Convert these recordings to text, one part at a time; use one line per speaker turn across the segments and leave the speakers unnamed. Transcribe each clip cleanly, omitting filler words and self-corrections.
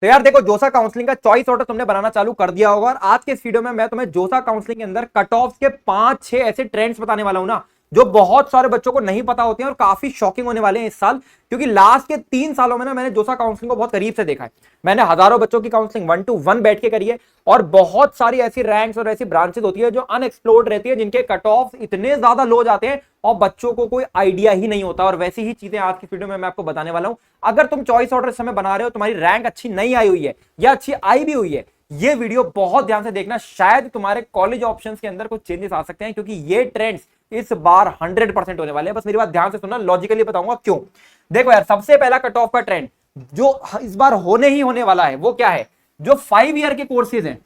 तो यार देखो, जोसा काउंसलिंग का चॉइस ऑर्डर तुमने बनाना चालू कर दिया होगा, और आज के इस वीडियो में मैं तुम्हें जोसा काउंसलिंग के अंदर कट ऑफ के 5-6 ऐसे ट्रेंड्स बताने वाला हूं ना, जो बहुत सारे बच्चों को नहीं पता होते हैं और काफी शॉकिंग होने वाले हैं इस साल। क्योंकि लास्ट के 3 सालों में ना मैंने जोसा काउंसलिंग को बहुत करीब से देखा है। मैंने हजारों बच्चों की काउंसलिंग 1-to-1 बैठ के करी है, और बहुत सारी ऐसी रैंक्स और ऐसी ब्रांचेस होती है जो अनएक्सप्लोर्ड रहती है, जिनके कट ऑफ इतने ज्यादा लो जाते हैं और बच्चों को कोई आइडिया ही नहीं होता। और वैसी ही चीजें आज की वीडियो में मैं आपको बताने वाला हूं। अगर तुम चॉइस ऑर्डर इस समय बना रहे हो, तुम्हारी रैंक अच्छी नहीं आई हुई है या अच्छी आई भी हुई है, ये वीडियो बहुत ध्यान से देखना, शायद तुम्हारे कॉलेज ऑप्शंस के अंदर कुछ चेंजेस आ सकते हैं, क्योंकि ये ट्रेंड्स इस बार 100% होने वाले हैं। बस मेरी बात ध्यान से सुनना, लॉजिकली बताऊंगा क्यों। देखो यार, सबसे पहला कट ऑफ का ट्रेंड जो इस बार होने ही होने वाला है वो क्या है, जो 5 ईयर के कोर्सेज हैं,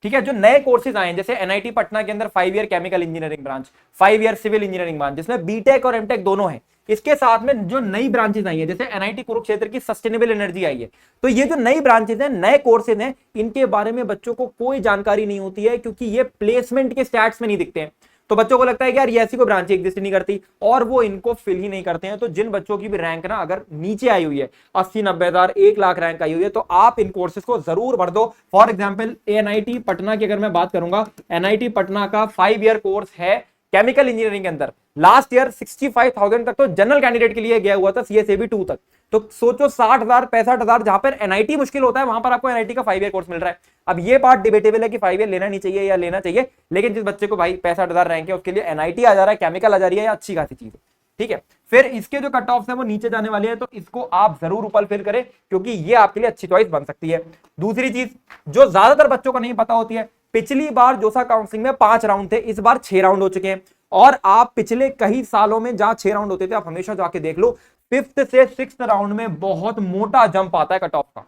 ठीक है, जो नए कोर्सेज आए हैं, जैसे एनआईटी पटना के अंदर 5 year chemical engineering branch, 5 year civil engineering branch, जिसमें बीटेक और एमटेक दोनों है। इसके साथ में जो नई ब्रांचेस आई है, जैसे एनआईटी कुरुक्षेत्र की सस्टेनेबल एनर्जी आई है। तो ये जो नई ब्रांचेस हैं, नए कोर्सेज हैं, इनके बारे में बच्चों को कोई जानकारी नहीं होती है, क्योंकि ये प्लेसमेंट के स्टैट्स में नहीं दिखते हैं। तो बच्चों को लगता है कि यार ये ऐसी कोई ब्रांच एग्जिस्ट नहीं करती, और वो इनको फिल ही नहीं करते हैं। तो जिन बच्चों की भी रैंक ना अगर नीचे आई हुई है, 80-90 हजार, 1 लाख रैंक आई हुई है, तो आप इन कोर्सेज को जरूर भर दो। फॉर एग्जाम्पल एनआईटी पटना की अगर मैं बात करूंगा, एनआईटी पटना का 5 ईयर कोर्स है केमिकल इंजीनियरिंग के अंदर। लास्ट ईयर 65,000 तक तो जनरल कैंडिडेट के लिए गया हुआ था, सीएसएबी 2 तक। तो सोचो 60,000, 65,000, जहां पर एनआईटी मुश्किल होता है, वहां पर आपको एनआईटी का 5 ईयर कोर्स मिल रहा है। अब ये बात डिबेटेबल है कि 5 ईयर लेना नहीं चाहिए या लेना चाहिए, लेकिन जिस बच्चे को भाई 65,000 रैंक है, उसके लिए एनआईटी आ जा रहा है, केमिकल आ जा रही है, अच्छी खासी चीज है, ठीक है। फिर इसके जो कट ऑफ है वो नीचे जाने वाले हैं, तो इसको आप जरूर ऊपर फिल करें, क्योंकि ये आपके लिए अच्छी चॉइस बन सकती है। दूसरी चीज जो ज्यादातर बच्चों को नहीं पता होती है, पिछली बार जोसा काउंसलिंग में 5 राउंड थे, इस बार 6 राउंड हो चुके हैं। और आप पिछले कई सालों में जहां 6 राउंड होते थे, आप हमेशा जाके देख लो, 5th से 6th राउंड में बहुत मोटा जंप आता है कट ऑफ का।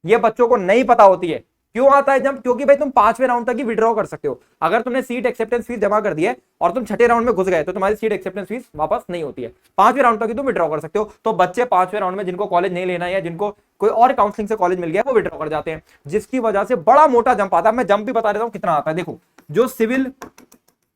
ये बच्चों को नहीं पता होती है। क्यों आता है जंप? क्योंकि भाई तुम 5वें राउंड तक ही विड्रॉ कर सकते हो। अगर तुमने सीट एक्सेप्टेंस फीस जमा कर दी है और तुम 6ठे राउंड में घुस गए, तो तुम्हारी सीट एक्सेप्टेंस फीस वापस नहीं होती है। 5वें राउंड तक ही तुम विड्रॉ कर सकते हो। तो बच्चे 5वें राउंड में, जिनको कॉलेज नहीं लेना है या जिनको कोई और काउंसलिंग से कॉलेज मिल गया, वो विड्रॉ कर जाते हैं, जिसकी वजह से बड़ा मोटा जंप आता है। मैं जंप भी बता देता हूं कितना आता है। देखो, जो सिविल,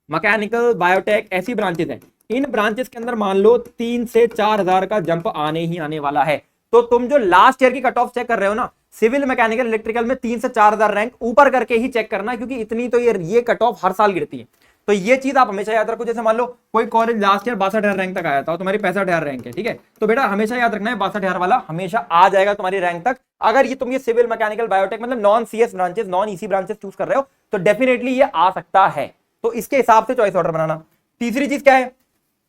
मैकेनिकल, बायोटेक ऐसी ब्रांचेस हैं, इन ब्रांचेस के अंदर मान लो 3 से 4 हजार का जंप आने ही आने वाला है। तो तुम जो लास्ट ईयर की कट ऑफ चेक कर रहे हो ना, सिविल, मैकेनिकल, इलेक्ट्रिकल में 3 से 4 हजार रैंक ऊपर करके ही चेक करना, क्योंकि इतनी तो ये कट ऑफ हर साल गिरती है। तो ये चीज आप हमेशा याद रखो। जैसे मान लो कोई कॉलेज लास्ट ईयर 62,000 रैंक तक आया था और तुम्हारी 65,000 रैंक है, ठीक है, तो बेटा हमेशा याद रखना है 62,000 वाला हमेशा आ जाएगा तुम्हारी रैंक तक। अगर ये तुम ये सिविल, मैकेनिकल, बायोटेक मतलब non CS branches, non EC branches choose कर रहे हो, तो डेफिनेटली ये आ सकता है। तो इसके हिसाब से चॉइस ऑर्डर बनाना। तीसरी चीज क्या है,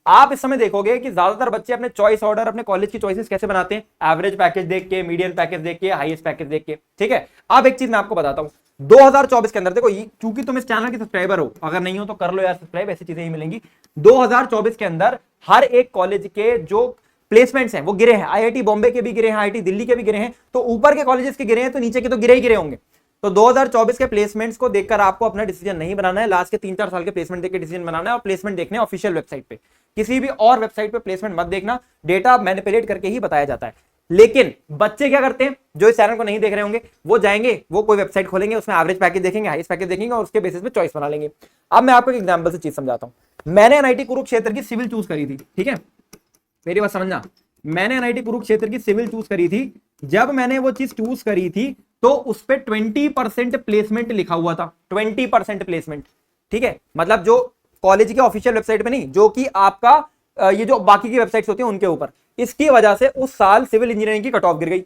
आप इस समय देखोगे कि ज्यादातर बच्चे अपने चॉइस ऑर्डर, अपने कॉलेज की चॉइसेस कैसे बनाते हैं, एवरेज पैकेज देख के, मीडियन पैकेज देख के, हाईएस्ट पैकेज देख के, ठीक है। अब एक चीज मैं आपको बताता हूं, 2024 के अंदर देखो, चूंकि तुम इस चैनल के सब्सक्राइबर हो, अगर नहीं हो तो कर लो यार सब्सक्राइब, ऐसी चीजें ही मिलेंगी। 2024 के अंदर हर एक कॉलेज के जो प्लेसमेंट्स हैं वो गिरे हैं। आईआईटी बॉम्बे के भी गिरे हैं, आईआईटी दिल्ली के भी गिरे हैं। तो ऊपर के कॉलेजेस के गिरे हैं, तो नीचे के तो गिरे ही गिरे होंगे। तो 2024 के प्लेसमेंट्स को देखकर आपको अपना डिसीजन नहीं बनाना है, लास्ट के 3-4 साल के प्लेसमेंट देख के डिसीजन बनाना है। और प्लेसमेंट देखने ऑफिशियल वेबसाइट पे, किसी भी और वेबसाइट पे प्लेसमेंट मत देखना, डेटा मैनिपुलेट करके ही बताया जाता है। लेकिन बच्चे क्या करते हैं, जो इस चैनल को नहीं देख रहे होंगे, वो जाएंगे, वो कोई वेबसाइट खोलेंगे, उसमें एवरेज पैकेज देखेंगे, हाईएस्ट पैकेज देखेंगे और उसके बेसिस पे चॉइस बना लेंगे। अब मैं आपको एक एग्जांपल से चीज समझाता हूं। मैंने एनआईटी कुरुक्षेत्र की सिविल चूज करी थी, ठीक है, मेरी बात समझना। मैंने एनआईटी कुरुक्षेत्र की सिविल चूज करी थी। जब मैंने वो चीज चूज करी थी, तो उस पर 20% प्लेसमेंट लिखा हुआ था, 20% प्लेसमेंट, ठीक है। मतलब जो कॉलेज के ऑफिशियल वेबसाइट पे नहीं, जो कि आपका ये जो बाकी की वेबसाइट्स होती हैं उनके ऊपर। इसकी वजह से उस साल सिविल इंजीनियरिंग की कट ऑफ गिर गई।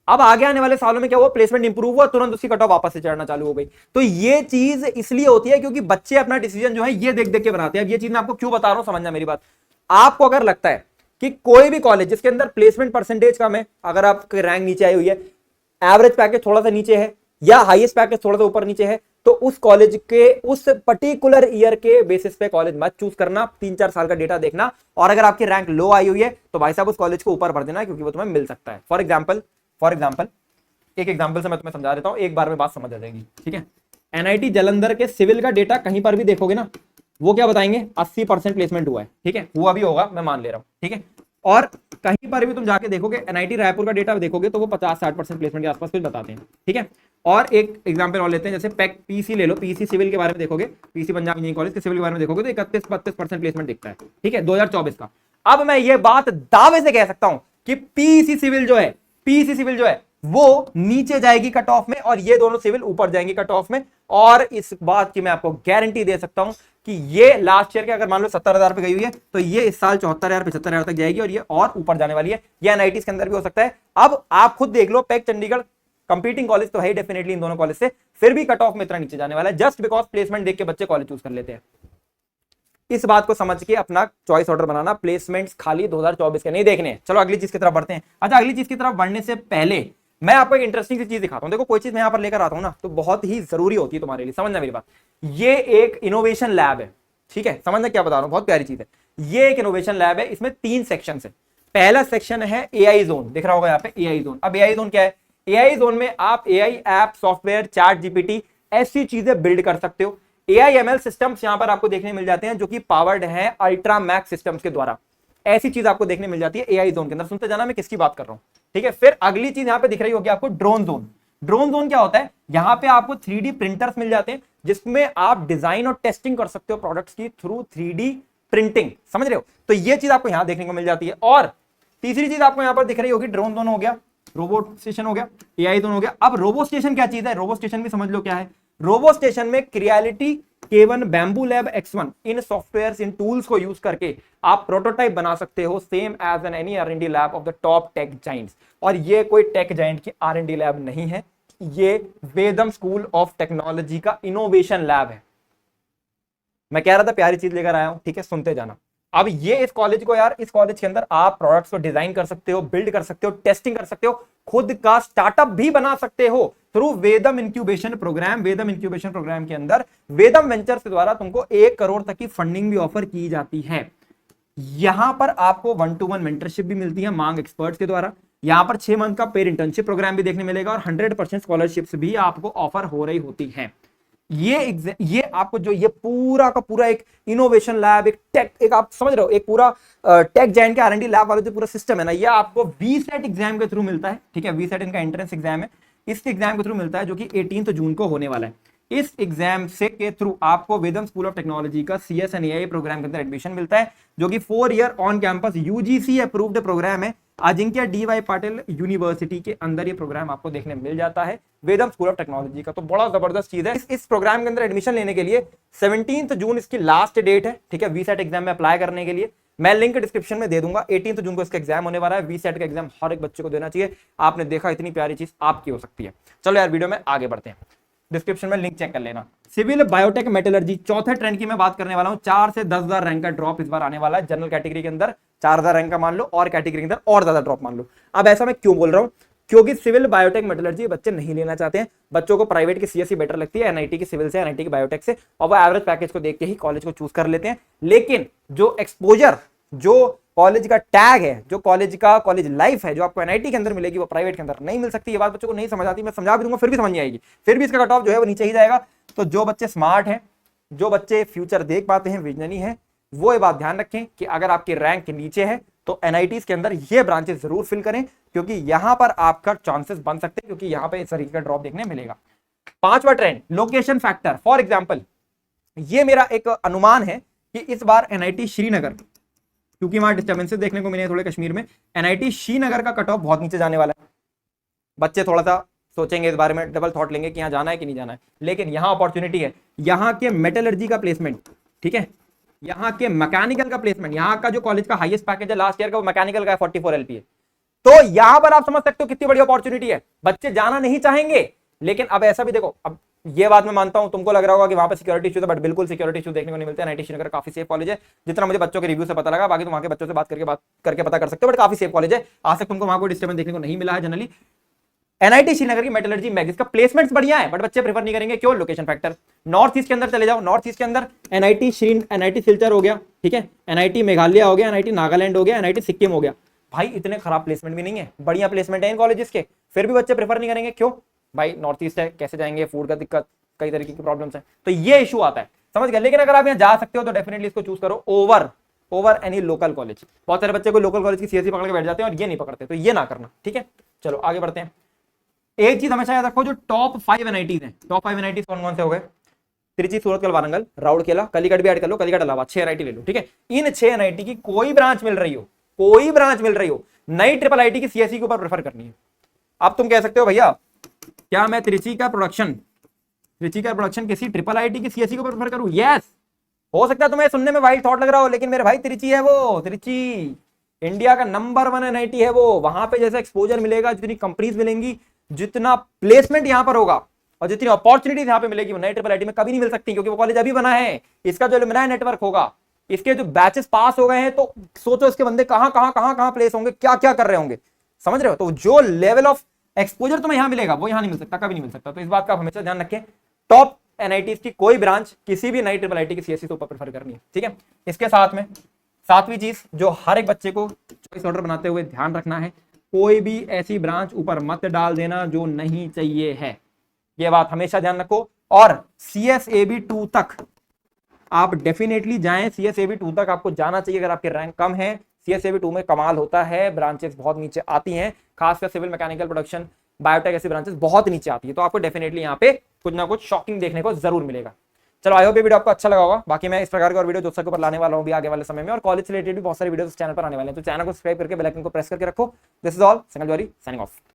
अब आगे आने वाले सालों में क्या हुआ, प्लेसमेंट इंप्रूव हुआ, तुरंत उसकी कट ऑफ वापस से चढ़ना चालू हो गई। तो ये चीज इसलिए होती है क्योंकि बच्चे अपना डिसीजन जो है ये देख देख के बनाते हैं। अब ये चीज मैं आपको क्यों बता रहा हूं, समझना मेरी बात। आपको अगर लगता है कि कोई भी कॉलेज जिसके अंदर प्लेसमेंट परसेंटेज कम है, अगर आपकी रैंक नीचे आई हुई है, एवरेज पैकेज थोड़ा सा नीचे है या हाईएस्ट पैकेज थोड़ा सा ऊपर नीचे है, तो उस कॉलेज के उस पर्टिकुलर ईयर के बेसिस पे कॉलेज मत चूज करना। 3-4 साल का डेटा देखना, और अगर आपकी रैंक लो आई हुई है तो भाई साहब उस कॉलेज को ऊपर भर देना, क्योंकि वो तुम्हें मिल सकता है। फॉर एग्जाम्पल एक एग्जाम्पल से मैं तुम्हें समझा देता हूं, एक बार में बात समझ आ जाएगी, ठीक है। एनआईटी जालंधर के सिविल का डेटा कहीं पर भी देखोगे ना, वो क्या बताएंगे, 80% प्लेसमेंट हुआ है, ठीक है, हुआ भी होगा, मैं मान ले रहा हूं, ठीक है। और कहीं पर भी तुम जाके देखोगे, एनआईटी रायपुर का डेटा देखोगे तो वो 50-60% प्लेसमेंट के आसपास कुछ बताते हैं, ठीक है। और एक एग्जांपल और लेते हैं, जैसे पैक पीसी ले लो, पीसी सिविल के बारे में देखोगे, पीसी पंजाब इंजीनियरिंग कॉलेज के सिविल के बारे में देखोगे तो 31-32% प्लेसमेंट दिखता है, ठीक है, 2024 का। अब मैं ये बात दावे से कह सकता हूं कि पीसी सिविल जो है वो नीचे जाएगी कट ऑफ में और ये दोनों सिविल ऊपर जाएंगी कट ऑफ में। और इस बात की मैं आपको गारंटी दे सकता हूं कि ये लास्ट ईयर के अगर मान लो 70,000 पे गई हुई है तो ये इस साल 74,000 75,000 तक जाएगी और ये और ऊपर जाने वाली है। ये एनआईटी के अंदर भी हो सकता है। अब आप खुद देख लो, पैक चंडीगढ़ कंपीटिंग कॉलेज तो है डेफिनेटली इन दोनों कॉलेज से, फिर भी कट ऑफ में इतना नीचे जाने वाला है जस्ट बिकॉज प्लेसमेंट देख के बच्चे कॉलेज चूज कर लेते हैं। इस बात को समझ के अपना चॉइस ऑर्डर बनाना, प्लेसमेंट्स खाली 2024 के नहीं देखने। चलो अगली चीज की तरफ बढ़ते हैं। अच्छा, अगली चीज की तरफ बढ़ने से पहले मैं आपको एक इंटरेस्टिंग सी चीज दिखाता हूं। देखो, कोई चीज मैं यहां पर लेकर आता हूं ना तो बहुत ही जरूरी होती है तुम्हारे लिए, समझना मेरी बात। ये एक इनोवेशन लैब है, ठीक है, समझना क्या बता रहा हूं, बहुत प्यारी चीज है। ये एक इनोवेशन लैब है, इसमें 3 सेक्शन है। पहला सेक्शन है एआई जोन, दिख रहा होगा यहाँ पे एआई जोन। अब एआई जोन क्या है? एआई जोन में आप AI app, software, chat GPT ऐसी चीजें बिल्ड कर सकते हो। एआई एमएल सिस्टम्स यहां पर आपको देखने मिल जाते हैं जो कि पावर्ड है अल्ट्रा मैक्स सिस्टम्स के द्वारा। ऐसी चीज आपको देखने मिल जाती है एआई जोन के अंदर। सुनते जाना मैं किसकी बात कर रहा हूं, ठीक है। फिर अगली चीज यहां पे दिख रही होगी आपको ड्रोन जोन। ड्रोन जोन क्या होता है? यहां पे आपको 3D प्रिंटर्स मिल जाते हैं जिसमें आप डिजाइन और टेस्टिंग कर सकते हो प्रोडक्ट्स की थ्रू 3D प्रिंटिंग, समझ रहे हो? तो ये चीज आपको यहां देखने को मिल जाती है। और तीसरी चीज आपको यहां पर दिख रही होगी, ड्रोन जोन हो गया, रोबोट स्टेशन हो गया, एआई जोन हो गया। अब रोबो स्टेशन क्या चीज है? रोबो स्टेशन भी समझ लो क्या है। रोबो स्टेशन में Creality K1 Bambu lab X1 इन सॉफ्टवेयर्स, इन टूल्स को यूज करके आप प्रोटोटाइप बना सकते हो same as an any R&D lab of the top tech giants. और ये कोई टेक जाइंट की R&D लैब नहीं है, ये वेदम स्कूल ऑफ टेक्नोलॉजी का इनोवेशन लैब है। मैं कह रहा था प्यारी चीज लेकर आया हूं, ठीक है, सुनते जाना। अब ये इस कॉलेज को यार, इस कॉलेज के अंदर आप प्रोडक्ट्स को डिजाइन कर सकते हो, बिल्ड कर सकते हो, टेस्टिंग कर सकते हो, खुद का स्टार्टअप भी बना सकते हो through Vedam incubation program. Vedam incubation program के अंदर वेदम वेंचर्स के द्वारा तुमको 1 करोड़ तक की फंडिंग भी ऑफर की जाती है। यहां पर आपको 1-to-1 मेंटरशिप भी मिलती है मांग एक्सपर्ट्स के द्वारा। यहां पर 6 मंथ का पेड इंटर्नशिप प्रोग्राम भी देखने मिलेगा और 100% स्कॉलरशिप्स भी आपको ऑफर हो रही होती है। ये आपको जो ये पूरा का पूरा एक इनोवेशन लैब, एक टेक, एक आप समझ रहे हो, एक पूरा टेक जायंट के R&D लैब वाला जो पूरा सिस्टम है ना, ये आपको वीसेट एग्जाम के थ्रू मिलता है, ठीक है। वीसेट इनका एंट्रेंस एग्जाम है, इस एग्जाम के थ्रू मिलता है जो कि 18 जून को होने वाला है। इस एग्जाम से के थ्रू आपको वेदम स्कूल ऑफ टेक्नोलॉजी का CS&AI प्रोग्राम के अंदर एडमिशन मिलता है जो कि 4 year on campus UGC approved programme है। अजिंक्य DY पाटिल यूनिवर्सिटी के अंदर ये प्रोग्राम आपको देखने मिल जाता है वेदम स्कूल ऑफ टेक्नोलॉजी का। तो बड़ा जबरदस्त चीज है। इस प्रोग्राम के अंदर एडमिशन लेने के लिए 17 जून इसकी लास्ट डेट है, ठीक है, वीसेट एग्जाम में अप्लाई करने के लिए। मैं लिंक डिस्क्रिप्शन में दे दूंगा। 18 जून को इसका एग्जाम होने वाला है। वीसेट का एग्जाम हर एक बच्चे को देना चाहिए। आपने देखा, इतनी प्यारी चीज आपकी हो सकती है। चलो यार, वीडियो में आगे बढ़ते हैं, डिस्क्रिप्शन में लिंक चेक कर लेना। सिविल बायोटेक मेटलर्जी, चौथे ट्रेंड की मैं बात करने वाला हूं। 4 से 10,000 रैंक का ड्रॉप इस बार आने वाला है। जनरल कैटेगरी के अंदर 4,000 रैंक का मान लो, और कैटेगरी के अंदर और ज्यादा ड्रॉप मान लो। अब ऐसा मैं क्यों बोल रहा हूं? क्योंकि सिविल बायोटेक मेटलर्जी बच्चे नहीं लेना चाहते हैं। बच्चों को प्राइवेट की CSE बेटर लगती है, NIT की सिविल से, NIT की बायोटेक से, और वो एवरेज पैकेज को देख के ही कॉलेज को चूज कर लेते हैं। लेकिन जो एक्सपोजर, जो कॉलेज का टैग है, जो कॉलेज का कॉलेज लाइफ है, जो आपको NIT के अंदर मिलेगी, वो प्राइवेट के अंदर नहीं मिल सकती। ये बात बच्चों को नहीं समझ आती, मैं समझा भी दूंगा फिर भी समझ नहीं आएगी, फिर भी इसका कट ऑफ जो है वो नीचे ही जाएगा। तो जो बच्चे स्मार्ट हैं, जो बच्चे फ्यूचर देख पाते हैं, विजनरी हैं, वो ये बात ध्यान रखें कि अगर आपकी रैंक नीचे है तो NITs के अंदर ये ब्रांचेस जरूर फिल करें, क्योंकि यहां पर आपका चांसेस बन सकते हैं, क्योंकि यहां पर इस तरीके का ड्रॉप देखने मिलेगा। 5वां trend, location factor. For example, ये मेरा एक अनुमान है कि इस बार NIT श्रीनगर, क्योंकि वहां डिस्टर्बेंसेस देखने को मिले थोड़े कश्मीर में, NIT श्रीनगर का कट ऑफ बहुत नीचे जाने वाला है। बच्चे थोड़ा सा सोचेंगे इस बारे में, डबल थॉट लेंगे कि यहाँ जाना है कि नहीं जाना है। लेकिन यहाँ अपॉर्चुनिटी है, यहाँ के मेटलर्जी का प्लेसमेंट, ठीक है, यहाँ के मैकेनिकल का प्लेसमेंट, यहाँ का जो कॉलेज का हाईएस्ट पैकेज है लास्ट ईयर का, वो मैकेनिकल का 44 LPA। तो यहाँ पर आप समझ सकते हो कितनी बड़ी अपॉर्चुनिटी है। बच्चे जाना नहीं चाहेंगे, लेकिन अब ऐसा भी देखो, अब ये बात मैं मानता हूं, तुमको लग रहा होगा कि वहां पे सिक्योरिटी इशू है, बट बिल्कुल सिक्योरिटी इशू देखने को नहीं मिलते। NIT श्रीनगर काफी सेफ कॉलेज है, जितना मुझे बच्चों के रिव्यू से पता लगा। बाकी तुम वहां के बच्चों से बात करके पता कर सकते हो, बट काफी सेफ कॉलेज है। आज तक तुमको वहां कोई डिस्टर्बेंस देखने को नहीं मिला है जनरली। NIT श्रीनगर की मेटलर्जी मैग्स का प्लेसमेंट्स बढ़िया है, बट बच्चे प्रेफर नहीं करेंगे। क्यों? Location factor. नॉर्थ ईस्ट के अंदर चले जाओ, नॉर्थ ईस्ट के अंदर NIT सिलचर हो गया, ठीक है, NIT मेघालय हो गया, NIT नागालैंड हो गया, NIT सिक्किम हो गया। भाई इतने खराब प्लेसमेंट भी नहीं है, बढ़िया प्लेसमेंट है इन कॉलेजेस के, फिर भी बच्चे प्रेफर नहीं करेंगे। क्यों? भाई नॉर्थ ईस्ट है, कैसे जाएंगे, फूड का दिक्कत, कई तरीके की प्रॉब्लम्स हैं, तो ये इशू आता है, समझ गए। लेकिन अगर आप यहाँ जा सकते हो तो डेफिनेटली इसको चूज करो ओवर एनी लोकल कॉलेज। बहुत सारे बच्चे को लोकल कॉलेज की CSE पकड़ के बैठ जाते हैं और ये नहीं पकड़ते, तो ये ना करना, ठीक है। चलो आगे बढ़ते हैं। एक चीज हमेशा याद रखो, जो टॉप 5 NITs हैं, टॉप 5 NITs कौन कौन से हो गए? त्रिची, सूरत, वारंगल, राउरकेला, कलिकट भी ऐड कर लो, कलिकट अलावा 6 NIT ले लो, ठीक है। इन 6 NIT की कोई ब्रांच मिल रही हो, नई ट्रिपल IIT की CSE के ऊपर प्रेफर करनी है। अब तुम कह सकते हो भैया क्या मैं त्रिची का प्रोडक्शन किसी ट्रिपल आईटी की सीएससी को प्रेफर करूं? यस, हो सकता है तुम्हें सुनने में वाइल्ड थॉट लग रहा हो, लेकिन मेरे भाई त्रिची है वो, त्रिची इंडिया का नंबर 1 एनआईटी है वो। वहां पे जैसा एक्सपोजर मिलेगा, जितनी कंपनीज मिलेंगी, जितना प्लेसमेंट यहां पर होगा और जितनी अपॉर्चुनिटीज यहां पे मिलेगी, वो नई ट्रिपल आईटी में कभी नहीं मिल सकती, क्योंकि वो कॉलेज अभी बना है। इसका जो अलुमनाई नेटवर्क होगा, इसके जो बैचेस पास हो गए हैं, तो सोचो इसके बंदे कहां प्लेस होंगे, क्या क्या कर रहे होंगे, समझ रहे हो? तो जो लेवल ऑफ एक्सपोजर तुम्हें यहां मिलेगा वो यहां नहीं मिल सकता, कभी नहीं मिल सकता। तो इस बात का हमेशा ध्यान रखें। टॉप एनआईटी की कोई ब्रांच किसी भी नई ट्रिपल आईटी की सीएससी से ऊपर प्रेफर करनी है, ठीक है। इसके साथ में सातवीं चीज जो हर एक बच्चे को चॉइस ऑर्डर बनाते हुए ध्यान रखना है, कोई भी ऐसी ब्रांच ऊपर मत डाल देना जो नहीं चाहिए है, ये बात हमेशा ध्यान रखो। और CSAB 2 तक आप डेफिनेटली जाएं, CSAB 2 तक आपको जाना चाहिए अगर आपके रैंक कम है। CSAB 2 में कमाल होता है, ब्रांचेस बहुत नीचे आती हैं, खासकर सिविल, मैकेनिकल, प्रोडक्शन, बायोटेक ऐसी ब्रांचेस बहुत नीचे आती है। तो आपको डेफिनेटली यहाँ पे कुछ ना कुछ शॉकिंग देखने को जरूर मिलेगा। चलो, आई होप ये वीडियो आपको अच्छा लगा होगा। बाकी मैं इस प्रकार के और वीडियो दोस्तों के ऊपर लाने वाला हूँ भी आगे वाले समय में, और कॉलेज से रिलेटेड भी बहुत सारे वीडियो इस चैनल पर आने वाले हैं। तो चैनल को सब्सक्राइब करके बेल आइकन को प्रेस करके रखो। This is all, Sangal Johri signing of.